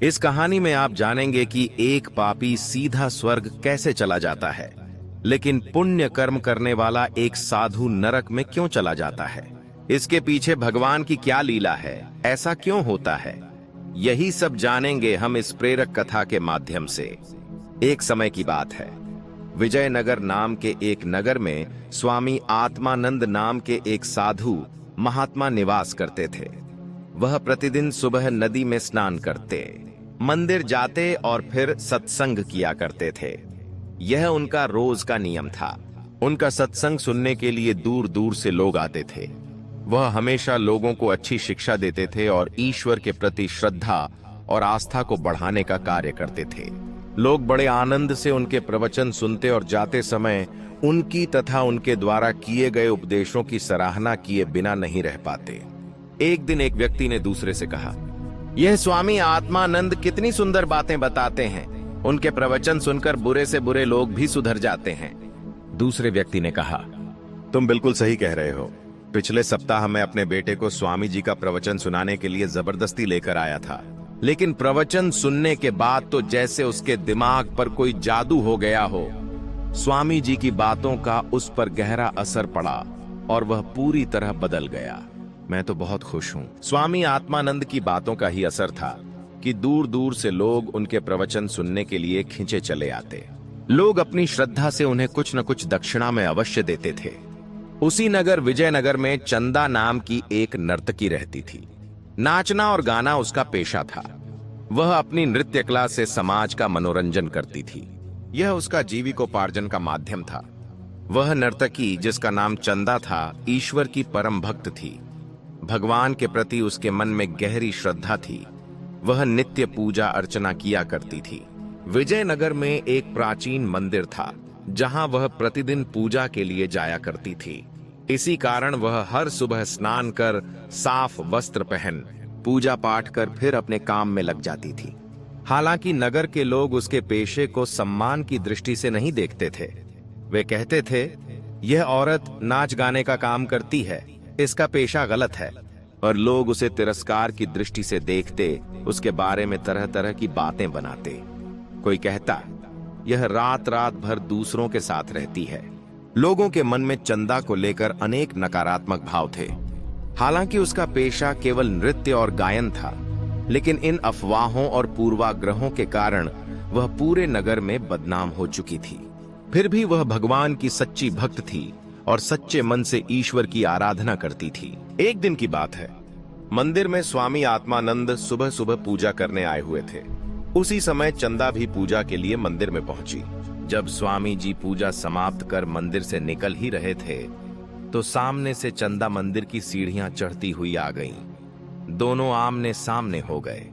इस कहानी में आप जानेंगे कि एक पापी सीधा स्वर्ग कैसे चला जाता है, लेकिन पुण्य कर्म करने वाला एक साधु नरक में क्यों चला जाता है। इसके पीछे भगवान की क्या लीला है, ऐसा क्यों होता है, यही सब जानेंगे हम इस प्रेरक कथा के माध्यम से। एक समय की बात है, विजयनगर नाम के एक नगर में स्वामी आत्मानंद नाम के एक साधु महात्मा निवास करते थे। वह प्रतिदिन सुबह नदी में स्नान करते, मंदिर जाते और फिर सत्संग किया करते थे। यह उनका रोज का नियम था। उनका सत्संग सुनने के लिए दूर दूर से लोग आते थे। वह हमेशा लोगों को अच्छी शिक्षा देते थे और ईश्वर के प्रति श्रद्धा और आस्था को बढ़ाने का कार्य करते थे। लोग बड़े आनंद से उनके प्रवचन सुनते और जाते समय उनकी तथा उनके द्वारा किए गए उपदेशों की सराहना किए बिना नहीं रह पाते। एक दिन एक व्यक्ति ने दूसरे से कहा, यह स्वामी आत्मानंद कितनी सुंदर बातें बताते हैं। उनके प्रवचन सुनकर बुरे से बुरे लोग भी सुधर जाते हैं। दूसरे व्यक्ति ने कहा, तुम बिल्कुल सही कह रहे हो। पिछले सप्ताह मैं अपने बेटे को स्वामी जी का प्रवचन सुनाने के लिए जबरदस्ती लेकर आया था, लेकिन प्रवचन सुनने के बाद तो जैसे उसके दिमाग पर कोई जादू हो गया हो। स्वामी जी की बातों का उस पर गहरा असर पड़ा और वह पूरी तरह बदल गया। मैं तो बहुत खुश हूँ। स्वामी आत्मानंद की बातों का ही असर था कि दूर दूर से लोग उनके प्रवचन सुनने के लिए खींचे चले आते। लोग अपनी श्रद्धा से उन्हें कुछ न कुछ दक्षिणा में अवश्य देते थे। उसी नगर विजयनगर में चंदा नाम की एक नर्तकी रहती थी। नाचना और गाना उसका पेशा था। वह अपनी नृत्य कला से समाज का मनोरंजन करती थी। यह उसका जीविकोपार्जन का माध्यम था। वह नर्तकी, जिसका नाम चंदा था, ईश्वर की परम भक्त थी। भगवान के प्रति उसके मन में गहरी श्रद्धा थी। वह नित्य पूजा अर्चना किया करती थी। विजयनगर में एक प्राचीन मंदिर था जहां वह प्रतिदिन पूजा के लिए जाया करती थी। इसी कारण वह हर सुबह स्नान कर, साफ वस्त्र पहन, पूजा पाठ कर फिर अपने काम में लग जाती थी। हालांकि नगर के लोग उसके पेशे को सम्मान की दृष्टि से नहीं देखते थे। वे कहते थे, यह औरत नाच गाने का काम करती है, इसका पेशा गलत है। और लोग उसे तिरस्कार की दृष्टि से देखते, उसके बारे में तरह तरह की बातें बनाते। कोई कहता, यह रात रात भर दूसरों के साथ रहती है। लोगों के मन में चंदा को लेकर अनेक नकारात्मक भाव थे। हालांकि उसका पेशा केवल नृत्य और गायन था, लेकिन इन अफवाहों और पूर्वाग्रहों के कारण वह पूरे नगर में बदनाम हो चुकी थी। फिर भी वह भगवान की सच्ची भक्त थी और सच्चे मन से ईश्वर की आराधना करती थी। एक दिन की बात है, मंदिर में स्वामी आत्मानंद सुबह सुबह पूजा करने आए हुए थे। उसी समय चंदा भी पूजा के लिए मंदिर में पहुंची। जब स्वामी जी पूजा समाप्त कर मंदिर से निकल ही रहे थे, तो सामने से चंदा मंदिर की सीढ़ियां चढ़ती हुई आ गईं। दोनों आमने सामने हो गए।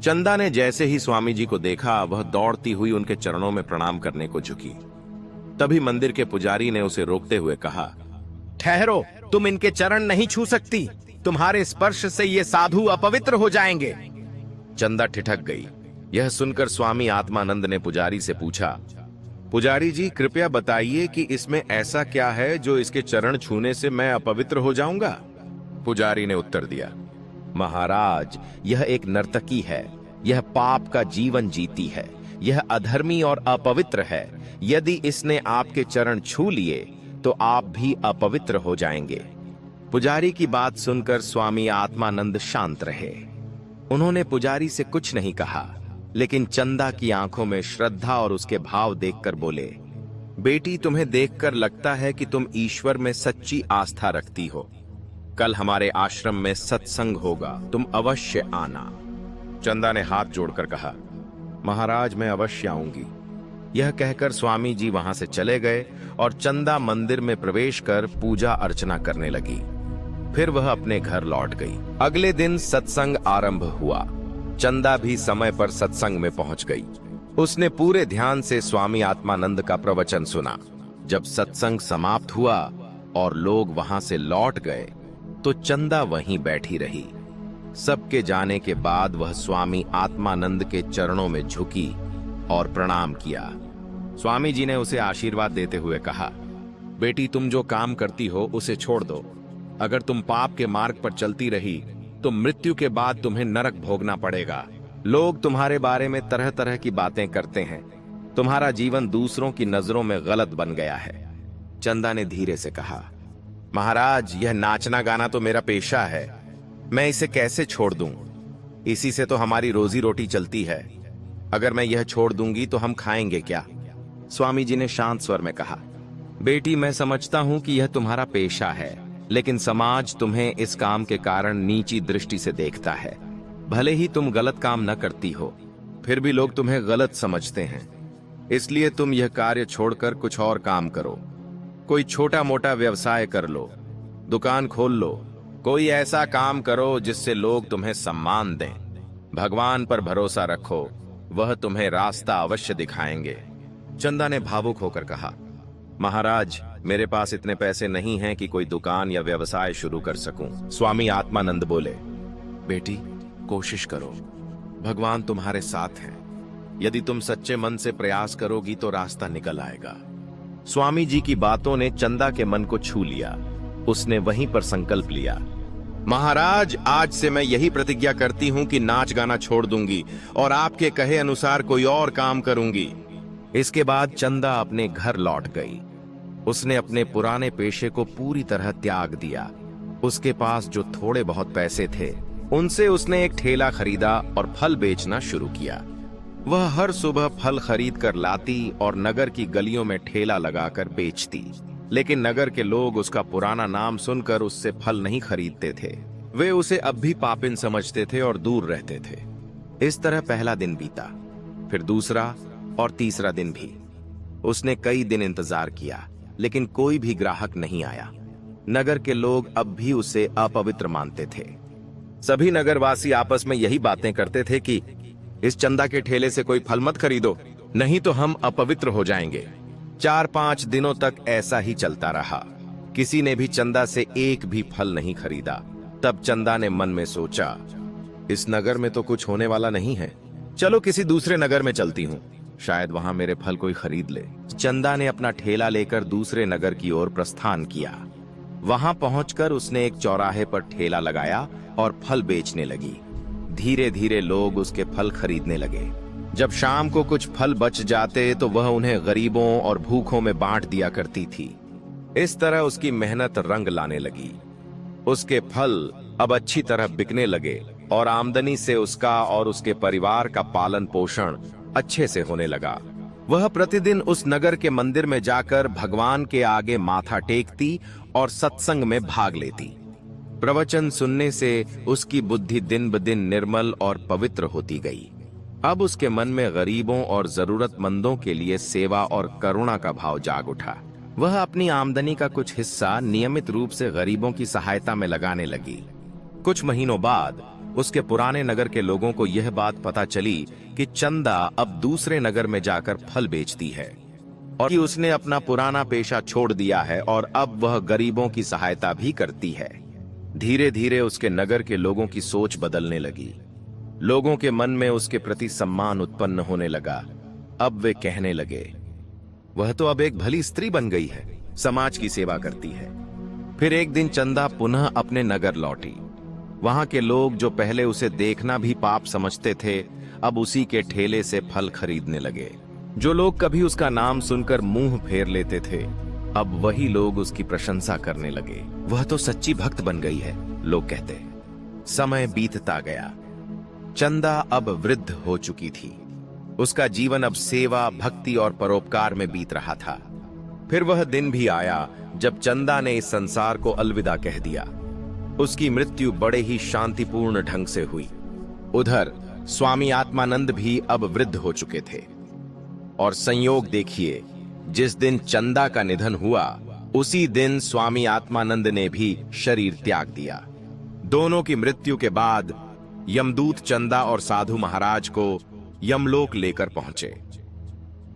चंदा ने जैसे ही स्वामी जी को देखा, वह दौड़ती हुई उनके चरणों में प्रणाम करने को झुकी। तभी मंदिर के पुजारी ने उसे रोकते हुए कहा, ठहरो, तुम इनके चरण नहीं छू सकती। तुम्हारे स्पर्श से ये साधु अपवित्र हो जाएंगे। चंदा ठिठक गई। यह सुनकर स्वामी आत्मानंद ने पुजारी से पूछा, पुजारी जी, कृपया बताइए कि इसमें ऐसा क्या है जो इसके चरण छूने से मैं अपवित्र हो जाऊंगा। पुजारी ने उत्तर दिया, महाराज, यह एक नर्तकी है। यह पाप का जीवन जीती है। यह अधर्मी और अपवित्र है। यदि इसने आपके चरण छू लिए तो आप भी अपवित्र हो जाएंगे। पुजारी की बात सुनकर स्वामी आत्मानंद शांत रहे। उन्होंने पुजारी से कुछ नहीं कहा, लेकिन चंदा की आंखों में श्रद्धा और उसके भाव देखकर बोले, बेटी, तुम्हें देखकर लगता है कि तुम ईश्वर में सच्ची आस्था रखती हो। कल हमारे आश्रम में सत्संग होगा, तुम अवश्य आना। चंदा ने हाथ जोड़कर कहा, महाराज, मैं अवश्य आऊंगी। यह कहकर स्वामी जी वहां से चले गए और चंदा मंदिर में प्रवेश कर पूजा अर्चना करने लगी। फिर वह अपने घर लौट गई। अगले दिन सत्संग आरंभ हुआ। चंदा भी समय पर सत्संग में पहुंच गई। उसने पूरे ध्यान से स्वामी आत्मानंद का प्रवचन सुना। जब सत्संग समाप्त हुआ और लोग वहां से लौट गए, तो चंदा वहीं बैठी रही। सबके जाने के बाद वह स्वामी आत्मानंद के चरणों में झुकी और प्रणाम किया। स्वामी जी ने उसे आशीर्वाद देते हुए कहा, बेटी, तुम जो काम करती हो उसे छोड़ दो। अगर तुम पाप के मार्ग पर चलती रही तो मृत्यु के बाद तुम्हें नरक भोगना पड़ेगा, लोग तुम्हारे बारे में तरह तरह की बातें करते हैं। तुम्हारा जीवन दूसरों की नजरों में गलत बन गया है। चंदा ने धीरे से कहा, महाराज, यह नाचना गाना तो मेरा पेशा है, मैं इसे कैसे छोड़ दूं? इसी से तो हमारी रोजी रोटी चलती है। अगर मैं यह छोड़ दूंगी तो हम खाएंगे क्या? स्वामी जी ने शांत स्वर में कहा, बेटी, मैं समझता हूं कि यह तुम्हारा पेशा है, लेकिन समाज तुम्हें इस काम के कारण नीची दृष्टि से देखता है। भले ही तुम गलत काम न करती हो, फिर भी लोग तुम्हें गलत समझते हैं। इसलिए तुम यह कार्य छोड़कर कुछ और काम करो। कोई छोटा मोटा व्यवसाय कर लो, दुकान खोल लो, कोई ऐसा काम करो जिससे लोग तुम्हें सम्मान दें। भगवान पर भरोसा रखो, वह तुम्हें रास्ता अवश्य दिखाएंगे। चंदा ने भावुक होकर कहा, महाराज, मेरे पास इतने पैसे नहीं हैं कि कोई दुकान या व्यवसाय शुरू कर सकूं। स्वामी आत्मानंद बोले, बेटी, कोशिश करो, भगवान तुम्हारे साथ हैं। यदि तुम सच्चे मन से प्रयास करोगी तो रास्ता निकल आएगा। स्वामी जी की बातों ने चंदा के मन को छू लिया। उसने वहीं पर संकल्प लिया, महाराज, आज से मैं यही प्रतिज्ञा करती हूं कि नाच गाना छोड़ दूंगी और आपके कहे अनुसार कोई और काम करूंगी। इसके बाद चंदा अपने घर लौट गई। उसने अपने पुराने पेशे को पूरी तरह त्याग दिया। उसके पास जो थोड़े बहुत पैसे थे, उनसे उसने एक ठेला खरीदा और फल बेचना शुरू किया। वह हर सुबह फल खरीद कर लाती और नगर की गलियों में ठेला लगाकर बेचती। लेकिन नगर के लोग उसका पुराना नाम सुनकर उससे फल नहीं खरीदते थे। वे उसे अब भी पापिन समझते थे और दूर रहते थे। इस तरह पहला दिन बीता, फिर दूसरा और तीसरा दिन भी। उसने कई दिन इंतजार किया, लेकिन कोई भी ग्राहक नहीं आया। नगर के लोग अब भी उसे अपवित्र मानते थे। सभी नगरवासी आपस में यही बातें करते थे कि इस चंदा के ठेले से कोई फल मत खरीदो, नहीं तो हम अपवित्र हो जाएंगे। 4-5 दिनों तक ऐसा ही चलता रहा। किसी ने भी चंदा से एक भी फल नहीं खरीदा। तब चंदा ने मन में सोचा, इस नगर में तो कुछ होने वाला नहीं है, चलो किसी दूसरे नगर में चलती हूँ, शायद वहां मेरे फल कोई खरीद ले। चंदा ने अपना ठेला लेकर दूसरे नगर की ओर प्रस्थान किया। वहां पहुंचकर उसने एक चौराहे पर ठेला लगाया और फल बेचने लगी। धीरे धीरे लोग उसके फल खरीदने लगे। जब शाम को कुछ फल बच जाते तो वह उन्हें गरीबों और भूखों में बांट दिया करती थी। इस तरह उसकी मेहनत रंग लाने लगी। उसके फल अब अच्छी तरह बिकने लगे और आमदनी से उसका और उसके परिवार का पालन पोषण अच्छे से होने लगा। वह प्रतिदिन उस नगर के मंदिर में जाकर भगवान के आगे माथा टेकती और सत्संग में भाग लेती। प्रवचन सुनने से उसकी बुद्धि दिन ब दिन निर्मल और पवित्र होती गई। अब उसके मन में गरीबों और जरूरतमंदों के लिए सेवा और करुणा का भाव जाग उठा। वह अपनी आमदनी का कुछ हिस्सा नियमित रूप से गरीबों की सहायता में लगाने लगी। कुछ महीनों बाद उसके पुराने नगर के लोगों को यह बात पता चली कि चंदा अब दूसरे नगर में जाकर फल बेचती है और कि उसने अपना पुराना पेशा छोड़ दिया है और अब वह गरीबों की सहायता भी करती है। धीरे धीरे उसके नगर के लोगों की सोच बदलने लगी। लोगों के मन में उसके प्रति सम्मान उत्पन्न होने लगा। अब वे कहने लगे, वह तो अब एक भली स्त्री बन गई है, समाज की सेवा करती है। फिर एक दिन चंदा पुनः अपने नगर लौटी। वहां के लोग जो पहले उसे देखना भी पाप समझते थे, अब उसी के ठेले से फल खरीदने लगे। जो लोग कभी उसका नाम सुनकर मुंह फेर लेते थे, अब वही लोग उसकी प्रशंसा करने लगे। वह तो सच्ची भक्त बन गई है, लोग कहते। समय बीतता गया। चंदा अब वृद्ध हो चुकी थी। उसका जीवन अब सेवा, भक्ति और परोपकार में बीत रहा था। फिर वह दिन भी आया जब चंदा ने इस संसार को अलविदा कह दिया। उसकी मृत्यु बड़े ही शांतिपूर्ण ढंग से हुई। उधर स्वामी आत्मानंद भी अब वृद्ध हो चुके थे। और संयोग देखिए, जिस दिन चंदा का निधन हुआ, उसी दिन स्वामी आत्मानंद ने भी शरीर त्याग दिया। दोनों की मृत्यु के बाद यमदूत चंदा और साधु महाराज को यमलोक लेकर पहुंचे।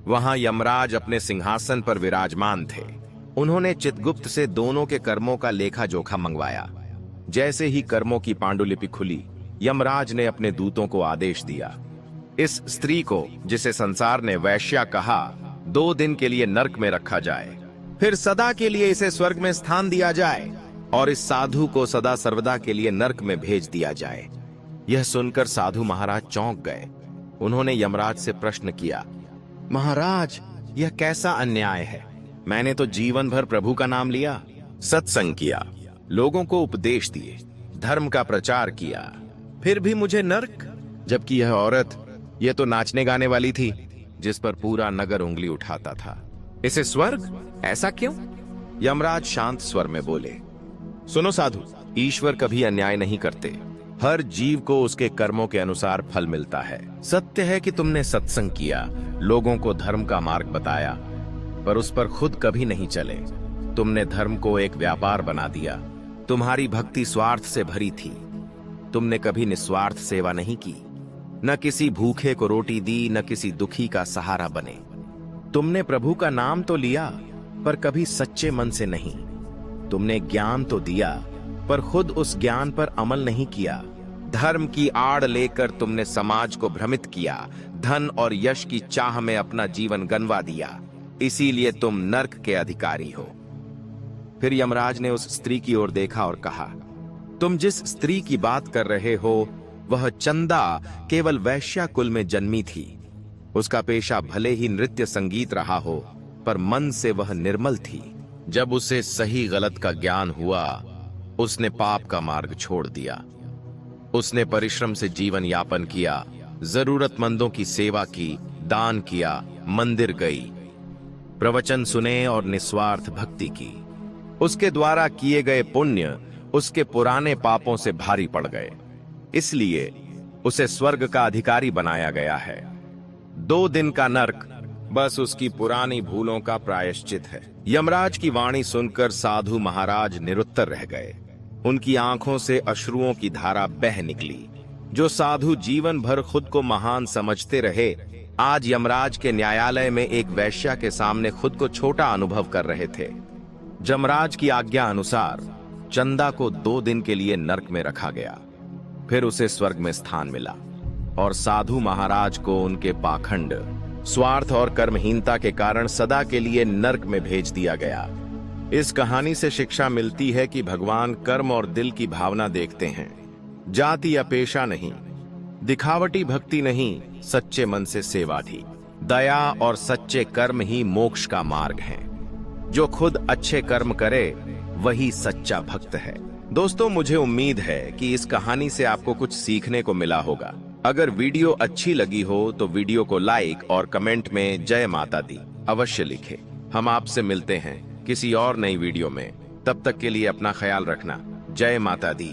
वहां यमराज अपने सिंहासन पर विराजमान थे। उन्होंने चित्रगुप्त से दोनों के कर्मों का लेखा जोखा मंगवाया। जैसे ही कर्मों की पांडुलिपि खुली, यमराज ने अपने दूतों को आदेश दिया, इस स्त्री को, जिसे संसार ने वैश्या कहा, 2 दिन के लिए नरक में रखा जाए, फिर सदा के लिए इसे स्वर्ग में स्थान दिया जाए, और इस साधु को सदा सर्वदा के लिए नरक में भेज दिया जाए। यह सुनकर साधु महाराज चौंक गए। उन्होंने यमराज से प्रश्न किया, महाराज, यह कैसा अन्याय है? मैंने तो जीवन भर प्रभु का नाम लिया, सत्संग किया, लोगों को उपदेश दिए, धर्म का प्रचार किया, फिर भी मुझे नरक? जबकि यह औरत, यह तो नाचने गाने वाली थी, जिस पर पूरा नगर उंगली उठाता था। इसे स्वर्ग? ऐसा क्यों? यमराज शांत स्वर में बोले, सुनो साधु, ईश्वर कभी अन्याय नहीं करते। हर जीव को उसके कर्मों के अनुसार फल मिलता है। सत्य है कि तुमने सत्संग किया, लोगों को धर्म का मार्ग बताया, पर उस पर खुद कभी नहीं चले। तुमने धर्म को एक व्यापार बना दिया। तुम्हारी भक्ति स्वार्थ से भरी थी। तुमने कभी निस्वार्थ सेवा नहीं की, न किसी भूखे को रोटी दी, न किसी दुखी का सहारा बने। तुमने प्रभु का नाम तो लिया, पर कभी सच्चे मन से नहीं। तुमने ज्ञान तो दिया, पर खुद उस ज्ञान पर अमल नहीं किया। धर्म की आड़ लेकर तुमने समाज को भ्रमित किया, धन और यश की चाह में अपना जीवन गंवा दिया। इसीलिए तुम नरक के अधिकारी हो। फिर यमराज ने उस स्त्री की ओर देखा और कहा, तुम जिस स्त्री की बात कर रहे हो, वह चंदा केवल वैश्या कुल में जन्मी थी। उसका पेशा भले ही नृत्य संगीत रहा हो, पर मन से वह निर्मल थी। जब उसे सही गलत का ज्ञान हुआ, उसने पाप का मार्ग छोड़ दिया। उसने परिश्रम से जीवन यापन किया, जरूरतमंदों की सेवा की, दान किया, मंदिर गई, प्रवचन सुने और निस्वार्थ भक्ति की। उसके द्वारा किए गए पुण्य उसके पुराने पापों से भारी पड़ गए, इसलिए उसे स्वर्ग का अधिकारी बनाया गया है। 2 दिन का नरक बस उसकी पुरानी भूलों का प्रायश्चित है। यमराज की वाणी सुनकर साधु महाराज निरुत्तर रह गए। उनकी आंखों से अश्रुओं की धारा बह निकली। जो साधु जीवन भर खुद को महान समझते रहे, आज यमराज के न्यायालय में एक वैश्या के सामने खुद को छोटा अनुभव कर रहे थे। यमराज की आज्ञा अनुसार चंदा को 2 दिन के लिए नरक में रखा गया, फिर उसे स्वर्ग में स्थान मिला और साधु महाराज को उनके पाखंड, स्वार्थ और कर्महीनता के कारण सदा के लिए नरक में भेज दिया गया। इस कहानी से शिक्षा मिलती है कि भगवान कर्म और दिल की भावना देखते हैं, जाति या पेशा नहीं, दिखावटी भक्ति नहीं, सच्चे मन से सेवा थी। दया और सच्चे कर्म ही मोक्ष का मार्ग है। जो खुद अच्छे कर्म करे वही सच्चा भक्त है। दोस्तों, मुझे उम्मीद है कि इस कहानी से आपको कुछ सीखने को मिला होगा। अगर वीडियो अच्छी लगी हो तो वीडियो को लाइक और कमेंट में जय माता दी अवश्य लिखें। हम आपसे मिलते हैं किसी और नई वीडियो में। तब तक के लिए अपना ख्याल रखना। जय माता दी।